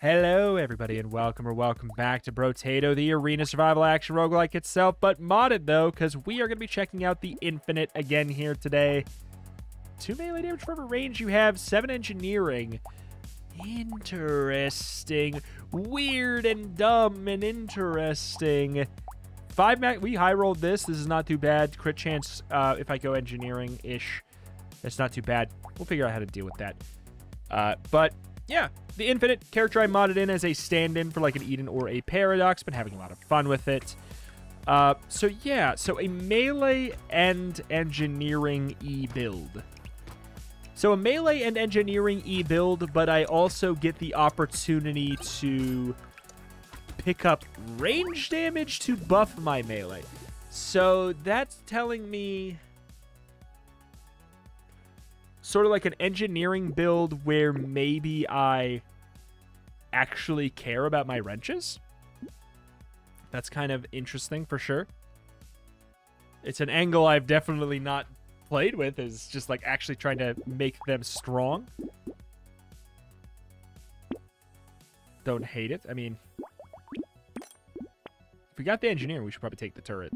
Hello, everybody, and welcome back to Brotato, the arena survival action roguelike itself, but modded, though, because we are going to be checking out the Infinite again here today. 2 melee damage for every range you have, 7 engineering. Interesting. Weird and dumb and interesting. 5 mag. We high rolled this. This is not too bad. Crit chance if I go engineering-ish. That's not too bad. We'll figure out how to deal with that. But yeah, the Infinite character I modded in as a stand-in for like an Eden or a Paradox. Been having a lot of fun with it. So yeah, so a melee and engineering E-build. So a melee and engineering E-build, but I also get the opportunity to pick up range damage to buff my melee. So that's telling me sort of like an engineering build where maybe I actually care about my wrenches. That's kind of interesting for sure. It's an angle I've definitely not played with, is just like actually trying to make them strong. Don't hate it. I mean, if we got the engineer, we should probably take the turret.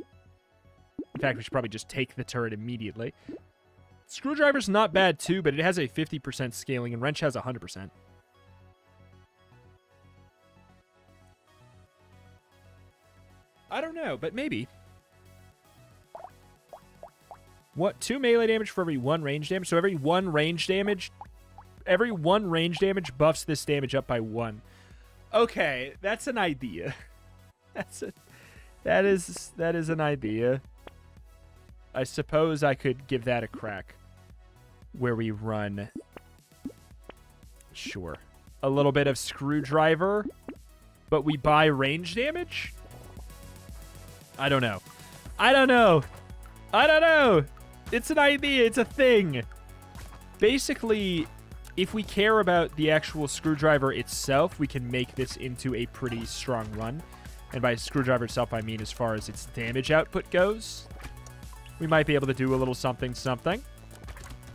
In fact, we should probably just take the turret immediately. Screwdriver's not bad too, but it has a 50% scaling and wrench has 100%. I don't know, but maybe. What? 2 melee damage for every 1 range damage. So every 1 range damage buffs this damage up by 1. Okay, that's an idea. That is an idea. I suppose I could give that a crack. Where we run, sure, a little bit of screwdriver, but we buy range damage? I don't know. It's an idea. It's a thing. Basically, if we care about the actual screwdriver itself, we can make this into a pretty strong run. And by screwdriver itself, I mean as far as its damage output goes. We might be able to do a little something.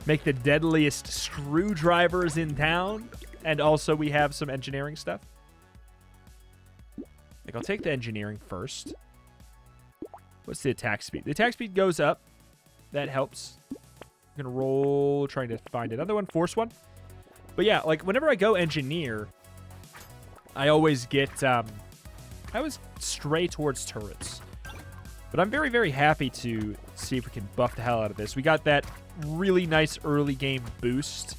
Make the deadliest screwdrivers in town. And also we have some engineering stuff. Like, I'll take the engineering first. What's the attack speed? The attack speed goes up. That helps. I'm going to roll, trying to find another one. Force one. But yeah, like, whenever I go engineer, I always get, I always stray towards turrets. But I'm very, very happy to see if we can buff the hell out of this. We got that really nice early game boost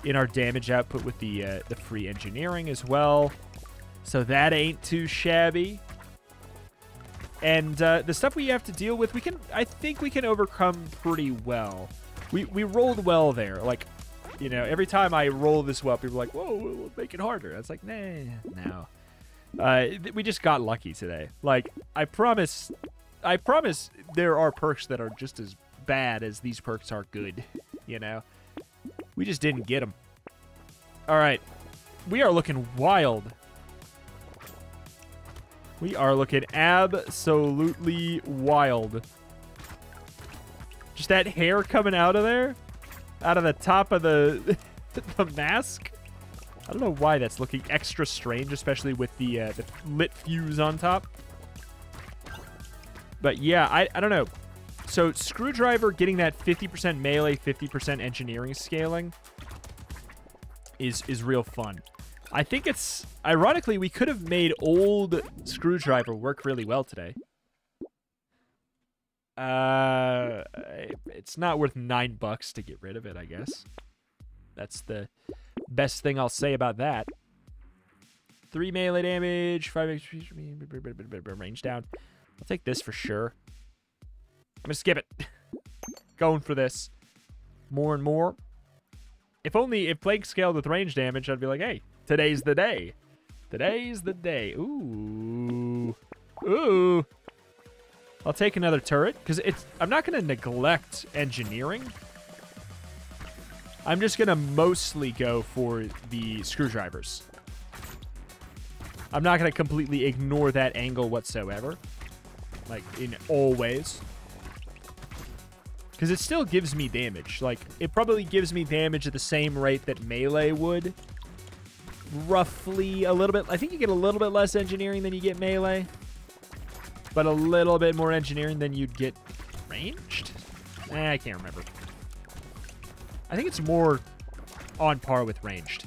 in our damage output with the free engineering as well. So that ain't too shabby. And the stuff we have to deal with, I think we can overcome pretty well. We rolled well there. Like, you know, every time I roll this well, people are like, whoa, we'll make it harder. I was like, nah, no. We just got lucky today. Like, I promise there are perks that are just as bad as these perks are good, you know? We just didn't get them. All right. We are looking wild. We are looking absolutely wild. Just that hair coming out of there? Out of the top of the, the mask? I don't know why that's looking extra strange, especially with the lit fuse on top. But yeah, I don't know. So screwdriver getting that 50% melee, 50% engineering scaling is real fun. I think it's, ironically, we could have made old screwdriver work really well today. It's not worth $9 to get rid of it, I guess. That's the best thing I'll say about that. 3 melee damage, 5 HP, range down. I'll take this for sure. I'm gonna skip it. Going for this. More and more. If Blake scaled with range damage, I'd be like, hey, today's the day. Today's the day. Ooh. Ooh. I'll take another turret, because I'm not gonna neglect engineering. I'm just gonna mostly go for the screwdrivers. I'm not gonna completely ignore that angle whatsoever. Like, in all ways. Because it still gives me damage. Like, it probably gives me damage at the same rate that melee would. roughly a little bit. I think you get a little bit less engineering than you get melee, but a little bit more engineering than you'd get ranged. I can't remember. I think it's more on par with ranged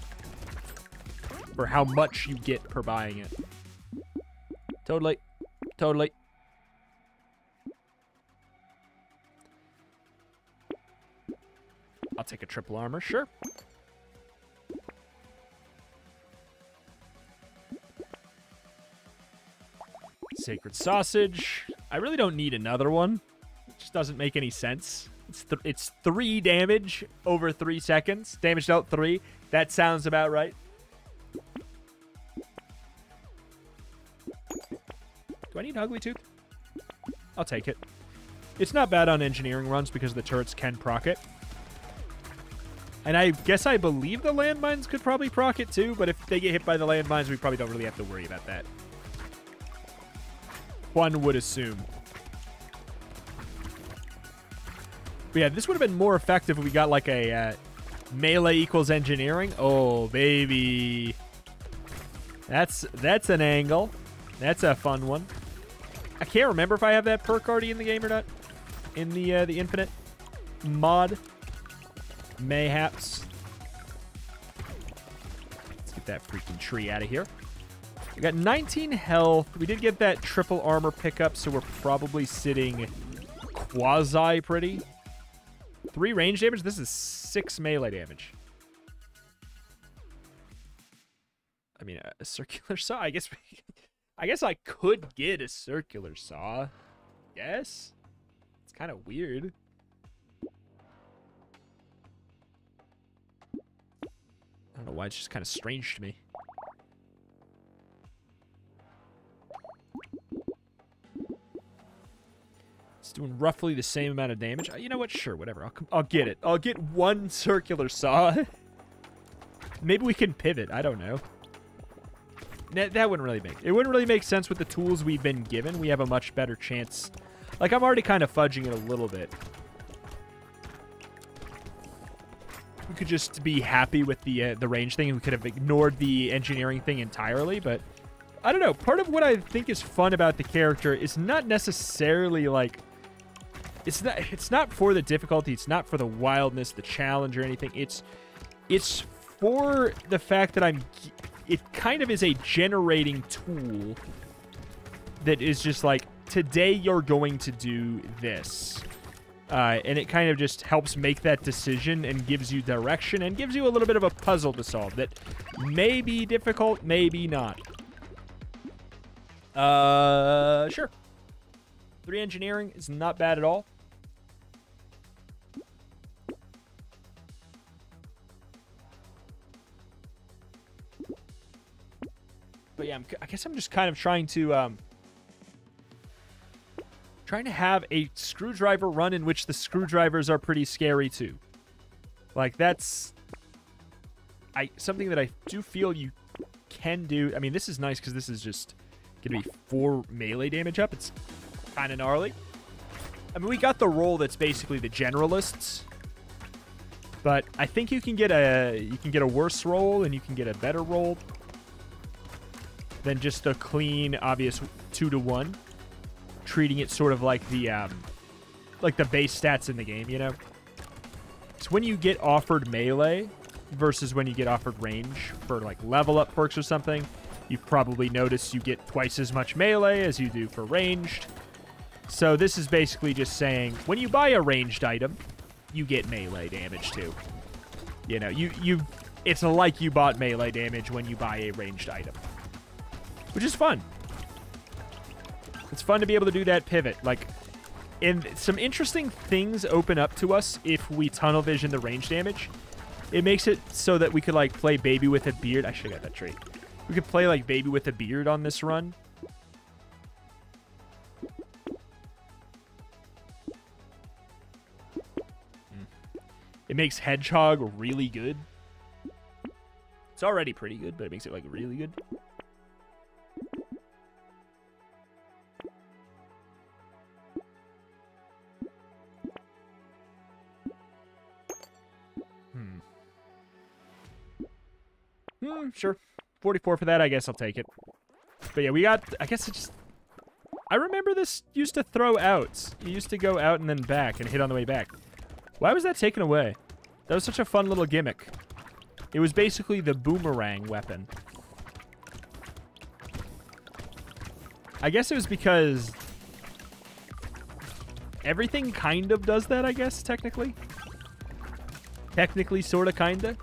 for how much you get per buying it. Totally. Totally. I'll take a triple armor, sure. Sacred sausage. I really don't need another one. It just doesn't make any sense. It's 3 damage over 3 seconds. Damage dealt 3. That sounds about right. Do I need Ugly Tooth? I'll take it. It's not bad on engineering runs because the turrets can proc it. And I guess I believe the landmines could probably proc it too, but if they get hit by the landmines, we probably don't really have to worry about that. One would assume. But yeah, this would have been more effective if we got like a melee equals engineering. Oh, baby. That's an angle. That's a fun one. I can't remember if I have that perk already in the game or not. In the Infinite mod. Mayhaps. Let's get that freaking tree out of here. We got 19 health. We did get that triple armor pickup, so we're probably sitting quasi pretty. 3 range damage. This is 6 melee damage. I mean, a circular saw. I guess I could get a circular saw. Yes. It's kind of weird. I don't know why, it's just kind of strange to me. It's doing roughly the same amount of damage. You know what? Sure, whatever. I'll get it. I'll get 1 circular saw. Maybe we can pivot. I don't know. That wouldn't really make... It wouldn't really make sense with the tools we've been given. We have a much better chance. Like, I'm already kind of fudging it a little bit. We could just be happy with the range thing, and we could have ignored the engineering thing entirely, but I don't know. Part of what I think is fun about the character is not necessarily like it's not for the difficulty, it's not for the wildness, the challenge or anything. It's for the fact that it kind of is a generating tool that is just like, today you're going to do this. And it kind of just helps make that decision and gives you direction and gives you a little bit of a puzzle to solve that may be difficult, maybe not. Sure. 3 engineering is not bad at all. But yeah, I guess I'm just kind of trying to have a screwdriver run in which the screwdrivers are pretty scary too. Like, that's something that I do feel you can do. I mean, this is nice because this is just going to be 4 melee damage up. It's kind of gnarly. I mean, we got the role that's basically the generalists, but I think you can get a worse roll and you can get a better roll than just a clean, obvious 2-to-1. Treating it sort of like the base stats in the game, you know? It's when you get offered melee versus when you get offered range for like level up perks or something. You've probably noticed you get twice as much melee as you do for ranged. So this is basically just saying when you buy a ranged item, you get melee damage too. You know, it's like you bought melee damage when you buy a ranged item, which is fun. It's fun to be able to do that pivot. Like, and some interesting things open up to us if we tunnel vision the range damage. It makes it so that we could, like, play Baby with a Beard. I should have got that trait. We could play, like, Baby with a Beard on this run. It makes Hedgehog really good. It's already pretty good, but it makes it, like, really good. Sure. 44 for that. I guess I'll take it. But yeah, we got... I guess it's just... I remember this used to throw out. You used to go out and then back and hit on the way back. Why was that taken away? That was such a fun little gimmick. It was basically the boomerang weapon. I guess it was because everything kind of does that, I guess, technically. Technically, sort of, kind of.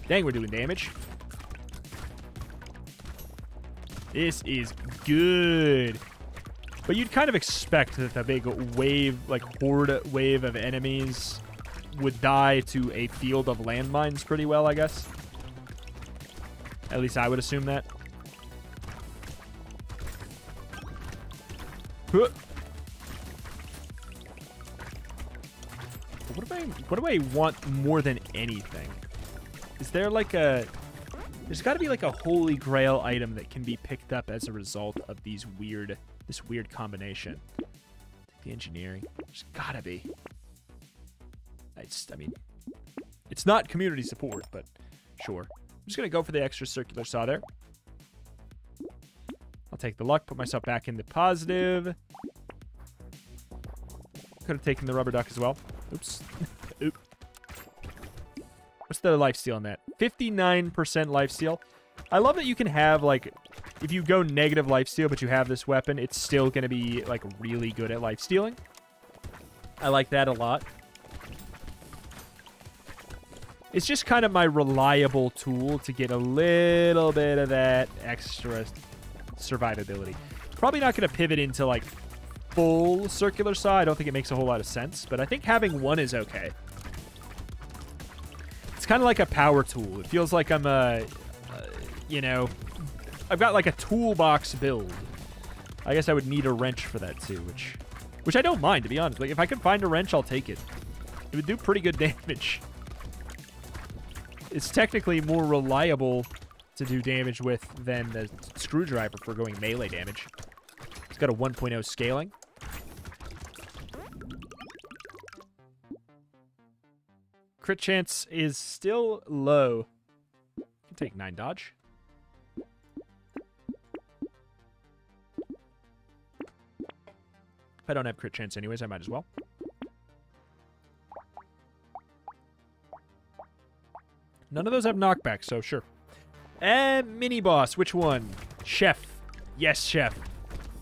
Dang, we're doing damage. This is good. But you'd kind of expect that the big wave, like horde wave of enemies would die to a field of landmines pretty well, I guess. At least I would assume that. What do I want more than anything? Is there like a... There's got to be like a holy grail item that can be picked up as a result of these weird... This weird combination. Take the engineering. There's gotta be. I mean... It's not community support, but sure. I'm just gonna go for the extra circular saw there. I'll take the luck, put myself back into positive. Could have taken the rubber duck as well. Oops. Oop. What's the lifesteal on that? 59% lifesteal. I love that you can have, like, if you go negative lifesteal, but you have this weapon, it's still going to be, like, really good at lifestealing. I like that a lot. It's just kind of my reliable tool to get a little bit of that extra survivability. Probably not going to pivot into, like, full circular saw. I don't think it makes a whole lot of sense, but I think having one is okay. It's kind of like a power tool. It feels like I'm you know, I've got like a toolbox build. I guess I would need a wrench for that too, which I don't mind, to be honest. Like, if I can find a wrench, I'll take it. It would do pretty good damage. It's technically more reliable to do damage with than the screwdriver for going melee damage. It's got a 1.0 scaling. Crit chance is still low. Can take 9 dodge. If I don't have crit chance anyways, I might as well. None of those have knockback, so sure. And mini boss, which one? Chef. Yes, chef.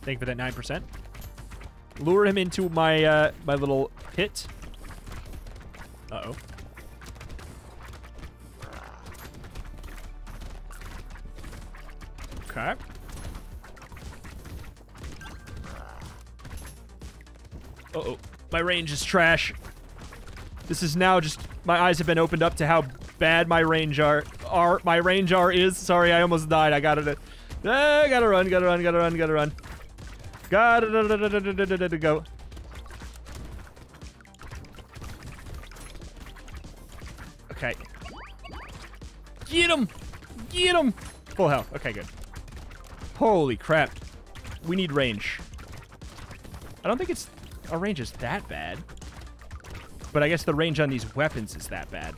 Thank you for that 9%. Lure him into my my little pit. Uh-oh. Okay. Uh-oh. My range is trash. This is now just... My eyes have been opened up to how bad my range is. Sorry, I almost died. I gotta run. Gotta go. Okay. Get him! Get him! Full health. Okay, good. Holy crap. We need range. I don't think it's... Our range is that bad. But I guess the range on these weapons is that bad.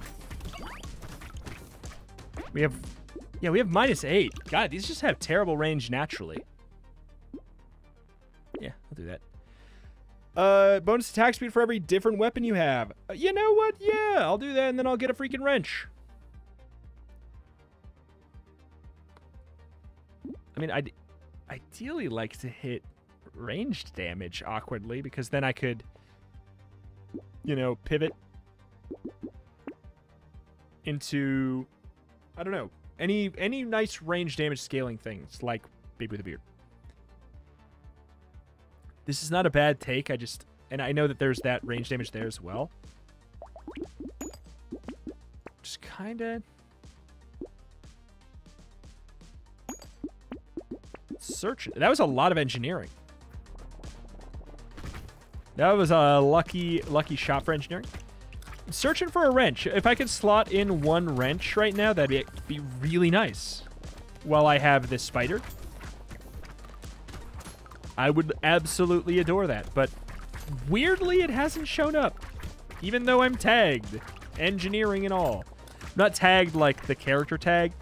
We have... Yeah, we have -8. God, these just have terrible range naturally. Yeah, I'll do that. Bonus attack speed for every different weapon you have. You know what? Yeah, I'll do that, and then I'll get a freaking wrench. I mean, I'd ideally like to hit ranged damage awkwardly, because then I could, you know, pivot into, I don't know, any nice range damage scaling things like Baby with a Beard. This is not a bad take. And I know that there's that range damage there as well. Just kind of search. That was a lot of engineering. That was a lucky shot for engineering. I'm searching for a wrench. If I could slot in one wrench right now, that'd be really nice. While I have this spider. I would absolutely adore that. But weirdly, it hasn't shown up. Even though I'm tagged. Engineering and all. not tagged like the character tag.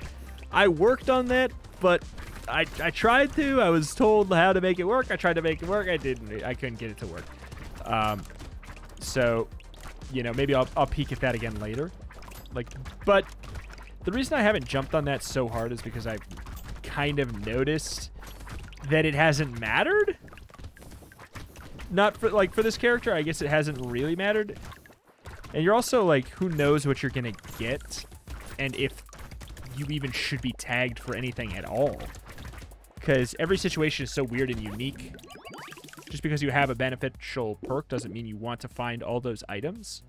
I worked on that, but I tried to. I was told how to make it work. I tried to make it work. I didn't. I couldn't get it to work. So, you know, maybe I'll peek at that again later. Like, but the reason I haven't jumped on that so hard is because I've kind of noticed that it hasn't mattered. Not for, like, for this character, I guess it hasn't really mattered. And you're also, like, who knows what you're going to get and if you even should be tagged for anything at all. Because every situation is so weird and unique. Just because you have a beneficial perk doesn't mean you want to find all those items.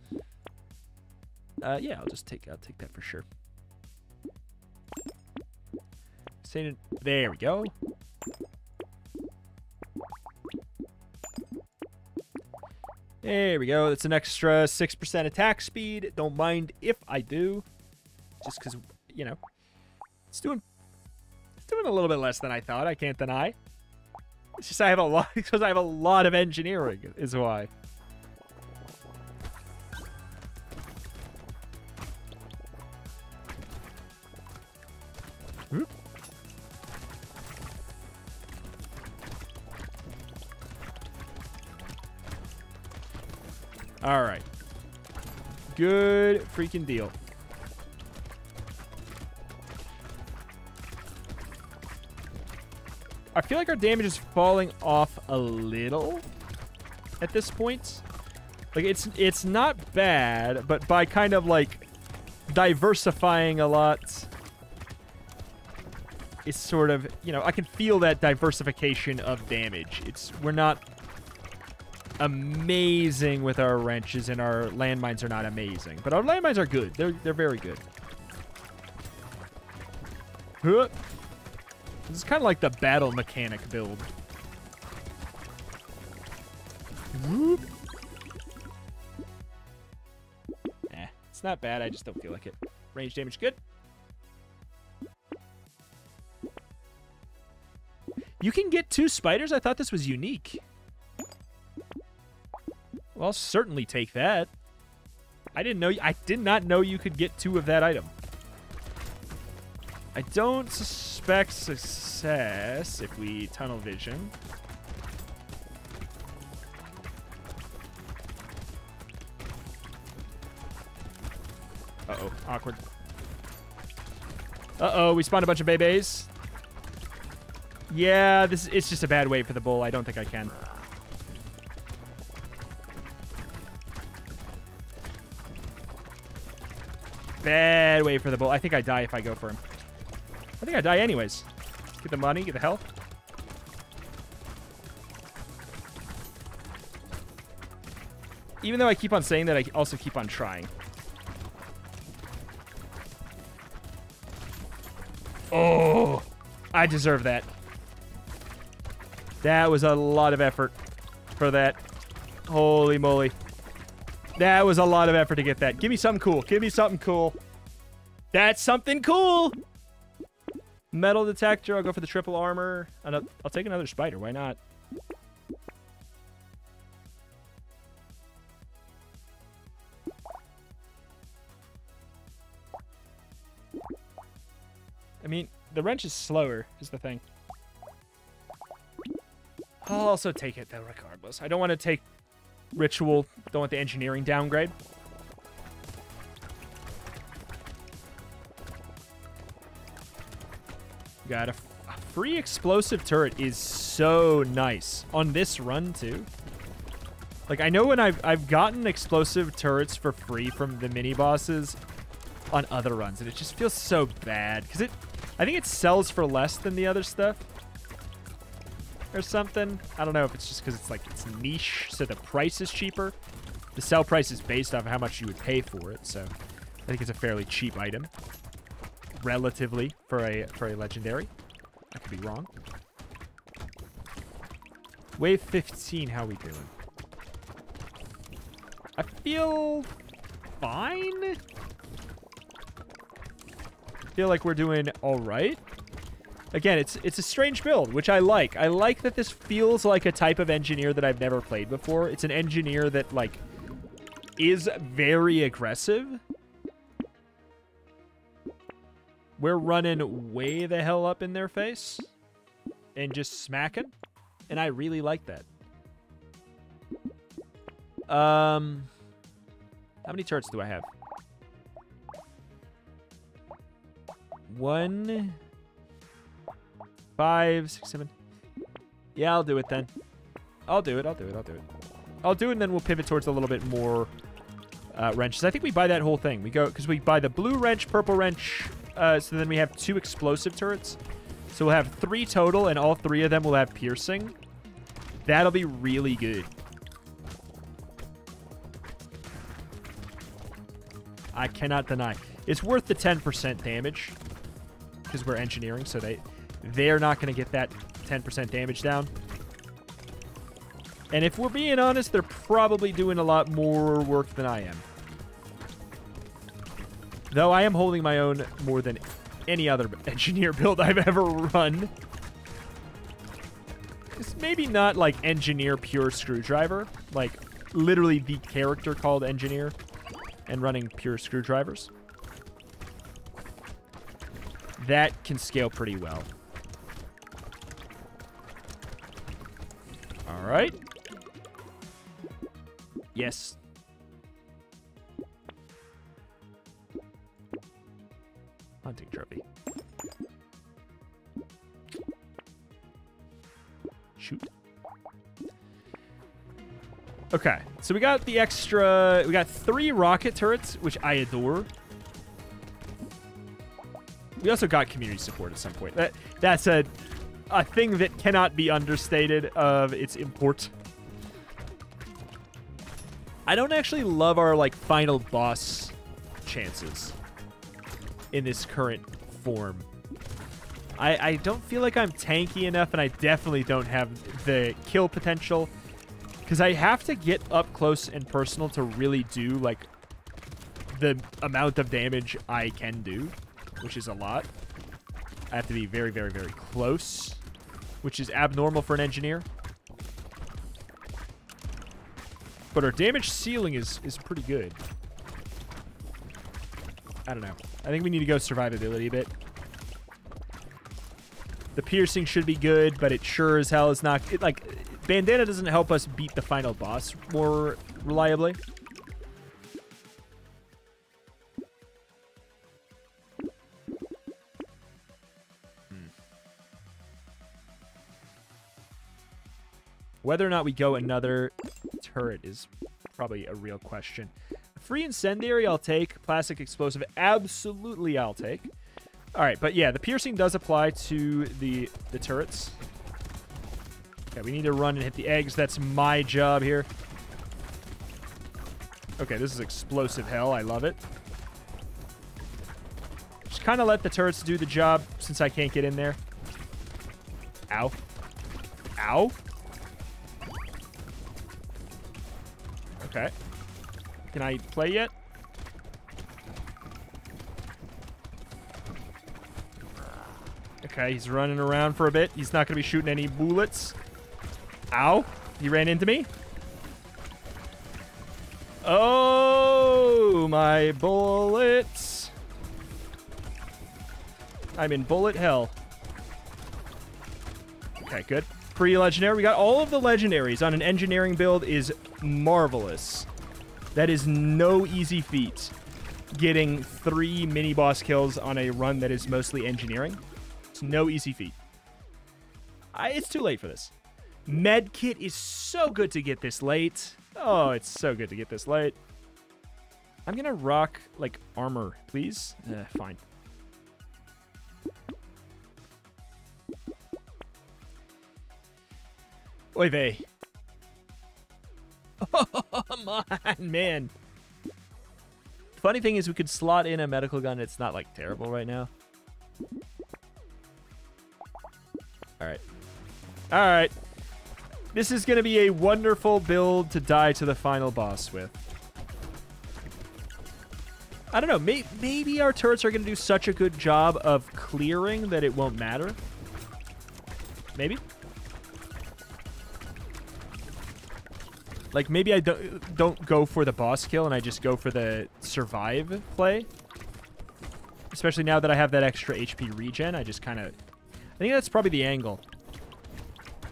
Yeah, I'll take that for sure. There we go. There we go. That's an extra 6% attack speed. Don't mind if I do. Just because, you know, it's doing a little bit less than I thought. I can't deny. It's just I have a lot, because I have a lot of engineering is why. Whoop. All right. Good freaking deal. I feel like our damage is falling off a little at this point. Like, it's not bad, but by kind of, like, diversifying a lot, it's sort of, you know, I can feel that diversification of damage. We're not amazing with our wrenches, and our landmines are not amazing. But our landmines are good. They're very good. Huh. This is kind of like the battle mechanic build. Whoop. It's not bad. I just don't feel like it. Range damage, good. You can get 2 spiders? I thought this was unique. Well, I'll certainly take that. I did not know you could get 2 of that item. I don't suspect success if we tunnel vision. Uh-oh, awkward. Uh-oh, we spawned a bunch of babies. Yeah, it's just a bad way for the bull. I don't think I can. Bad way for the bull. I think I die if I go for him. I think I die anyways. Get the money, get the health. Even though I keep on saying that, I also keep on trying. Oh, I deserve that. That was a lot of effort for that. Holy moly. That was a lot of effort to get that. Give me something cool. Give me something cool. That's something cool. Metal detector. I'll go for the triple armor. I'll take another spider. Why not? I mean, the wrench is slower, is the thing. I'll also take it, though, regardless. I don't want to take ritual. Don't want the engineering downgrade. Got a free explosive turret is so nice. On this run, too. Like, I know when I've gotten explosive turrets for free from the mini-bosses on other runs, and it just feels so bad. Because I think it sells for less than the other stuff. Or something. I don't know if it's just because it's niche, so the price is cheaper. The sell price is based off how much you would pay for it, so I think it's a fairly cheap item. Relatively for a legendary. I could be wrong. Wave 15, how we doing? I feel fine. I feel like we're doing all right. Again, it's a strange build, which I like. I like that this feels like a type of engineer that I've never played before. It's an engineer that, like, is very aggressive. we're running way the hell up in their face and just smacking. And I really like that. How many turrets do I have? 1, 5, 6, 7. Yeah, I'll do it then. I'll do it. I'll do it, and then we'll pivot towards a little bit more wrenches. I think we buy that whole thing. We go, because we buy the blue wrench, purple wrench, so then we have 2 explosive turrets. So we'll have 3 total, and all 3 of them will have piercing. That'll be really good. I cannot deny. It's worth the 10% damage, because we're engineering, so they're not going to get that 10% damage down. And if we're being honest, they're probably doing a lot more work than I am. Though I am holding my own more than any other engineer build I've ever run. It's maybe not like engineer pure screwdriver, like literally the character called engineer and running pure screwdrivers. That can scale pretty well. All right. Yes. Hunting trophy. Shoot. Okay, so we got the extra... We got 3 rocket turrets, which I adore. We also got community support at some point. That's a thing that cannot be understated of its import. I don't actually love our, like, final boss chances in this current form. I don't feel like I'm tanky enough, and I definitely don't have the kill potential, because I have to get up close and personal to really do, like, the amount of damage I can do, which is a lot. I have to be very, very, very close, which is abnormal for an engineer. But our damage ceiling is pretty good. I don't know. I think we need to go survivability a bit. The piercing should be good, but it sure as hell is not... like, bandana doesn't help us beat the final boss more reliably. Whether or not we go another turret is probably a real question. Free incendiary, I'll take. Plastic explosive, absolutely I'll take. All right, but yeah, the piercing does apply to the turrets. Okay, we need to run and hit the eggs. That's my job here. Okay, this is explosive hell. I love it. Just kind of let the turrets do the job since I can't get in there. Ow. Ow. Okay. Can I play yet? Okay, he's running around for a bit. He's not going to be shooting any bullets. Ow. He ran into me. Oh, my bullets. I'm in bullet hell. Okay, good. Pre-legendary. We got all of the legendaries on an engineering build is marvelous. That is no easy feat. Getting 3 mini-boss kills on a run that is mostly engineering. It's no easy feat. It's too late for this. Medkit is so good to get this late. Oh, it's so good to get this late. I'm gonna rock, like, armor, please. Fine. Oy vey. Oh, come on, man. Funny thing is we could slot in a medical gun. It's not, like, terrible right now. All right. All right. This is going to be a wonderful build to die to the final boss with. I don't know. Maybe our turrets are going to do such a good job of clearing that it won't matter. Maybe. Like, maybe I don't go for the boss kill and I just go for the survive play. Especially now that I have that extra HP regen, I just kind of... I think that's probably the angle.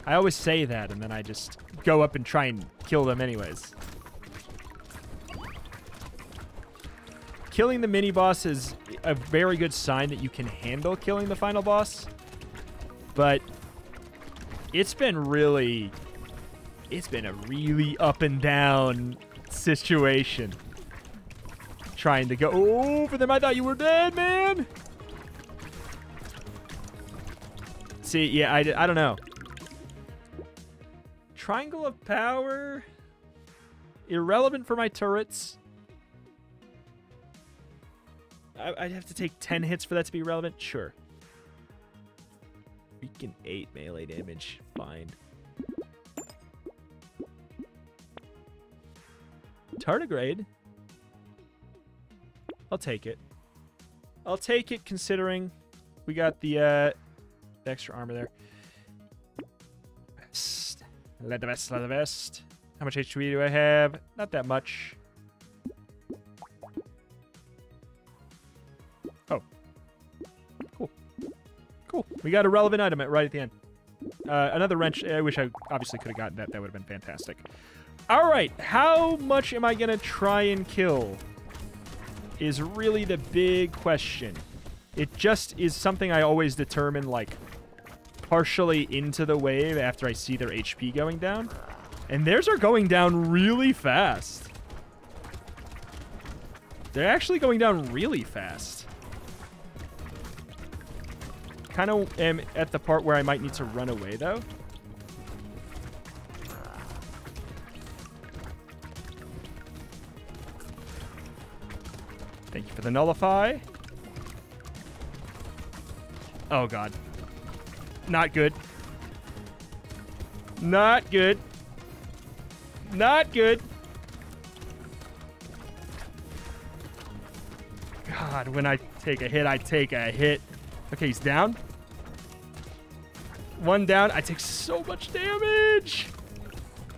I always say that, and then I just go up and try and kill them anyways. Killing the mini-boss is a very good sign that you can handle killing the final boss. But it's been a really up and down situation. Trying to go over them. I thought you were dead, man. See, yeah, I don't know. Triangle of power. Irrelevant for my turrets. I'd have to take 10 hits for that to be relevant. Sure. Freaking 8 melee damage. Fine. Tardigrade. I'll take it. I'll take it considering we got the extra armor there. Vest. Leather vest, leather vest. How much HP do I have? Not that much. Oh. Cool. Cool. We got a relevant item right at the end. Another wrench. I wish I obviously could have gotten that. That would have been fantastic. All right. How much am I going to try and kill is really the big question. It just is something I always determine, like, partially into the wave after I see their HP going down. And theirs are going down really fast. They're actually going down really fast. Kind of am at the part where I might need to run away, though. Thank you for the nullify. Oh, God. Not good. Not good. Not good. God, when I take a hit, I take a hit. Okay, he's down. One down. I take so much damage.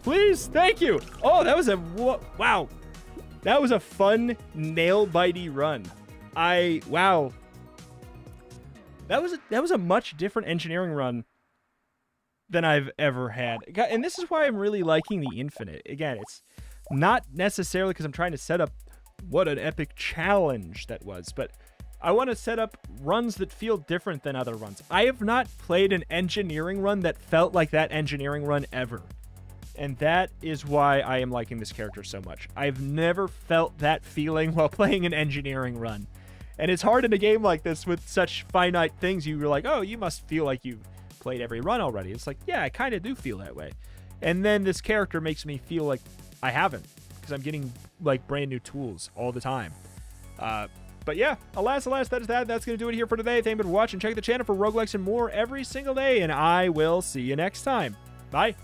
Please, thank you. Oh, that was a... Wow. That was a fun, nail-bitey run. Wow. That was a much different engineering run than I've ever had. And this is why I'm really liking the Infinite. Again, it's not necessarily because I'm trying to set up what an epic challenge that was, but I want to set up runs that feel different than other runs. I have not played an engineering run that felt like that engineering run ever. And that is why I am liking this character so much. I've never felt that feeling while playing an engineering run. And it's hard in a game like this with such finite things. You're like, oh, you must feel like you've played every run already. It's like, yeah, I kind of do feel that way. And then this character makes me feel like I haven't, because I'm getting like brand new tools all the time. But yeah, alas, that is that. That's going to do it here for today. Thank you for watching. Check the channel for roguelikes and more every single day. And I will see you next time. Bye.